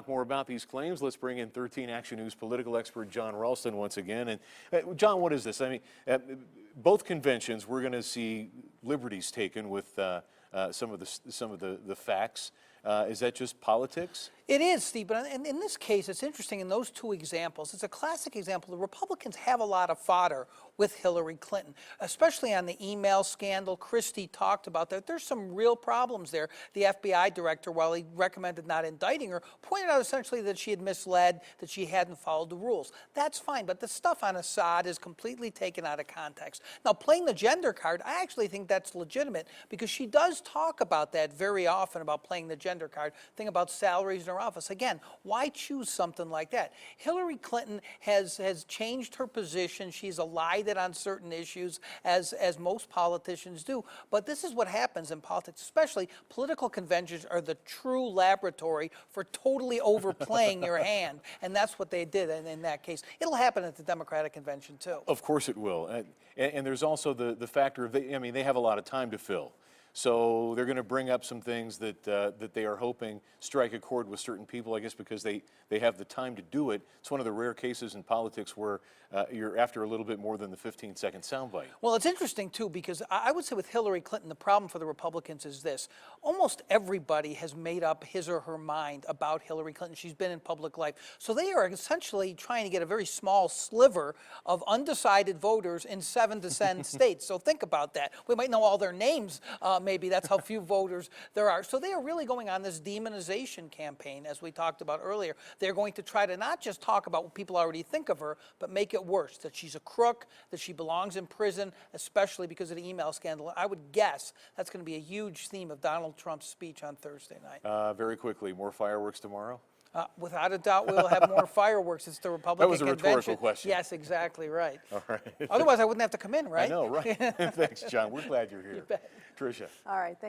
more about these claims, let's bring in 13 Action News political expert Jon Ralston once again. And Jon, what is this? I mean, both conventions, we're going to see liberties taken with some of the facts. Is that just politics? It is, Steve, but in this case, it's interesting in those two examples. It's a classic example. The Republicans have a lot of fodder with Hillary Clinton, especially on the email scandal. Christie talked about that. There's some real problems there. The FBI director, while he recommended not indicting her, pointed out essentially that she had misled, that she hadn't followed the rules. That's fine, but the stuff on Assad is completely taken out of context. Now, playing the gender card, I actually think that's legitimate because she does talk about that very often, about playing the gender card, thing about salaries in her office. Again, why choose something like that? Hillary Clinton has changed her position. She's elided on certain issues, as most politicians do. But this is what happens in politics, especially political conventions are the true laboratory for totally overplaying your hand. And that's what they did in that case. It'll happen at the Democratic convention, too. Of course it will. And there's also the factor of, they have a lot of time to fill. So they're going to bring up some things that they are hoping strike a chord with certain people, I guess, because they have the time to do it. It's one of the rare cases in politics where you're after a little bit more than the 15-second soundbite. Well, it's interesting, too, because I would say with Hillary Clinton, the problem for the Republicans is this. Almost everybody has made up his or her mind about Hillary Clinton. She's been in public life. So they are essentially trying to get a very small sliver of undecided voters in 7 to 10 states. So think about that. We might know all their names, maybe. That's how few voters there are. So they are really going on this demonization campaign, as we talked about earlier. They're going to try to not just talk about what people already think of her, but make it worse, that she's a crook, that she belongs in prison, especially because of the email scandal. I would guess that's going to be a huge theme of Donald Trump's speech on Thursday night. Very quickly, more fireworks tomorrow? Without a doubt, we'll have more fireworks. It's the Republican convention. That was a rhetorical question. Yes, exactly right. All right. Otherwise, I wouldn't have to come in, right? I know, right? Thanks, Jon. We're glad you're here. You bet. Tricia. All right, thanks.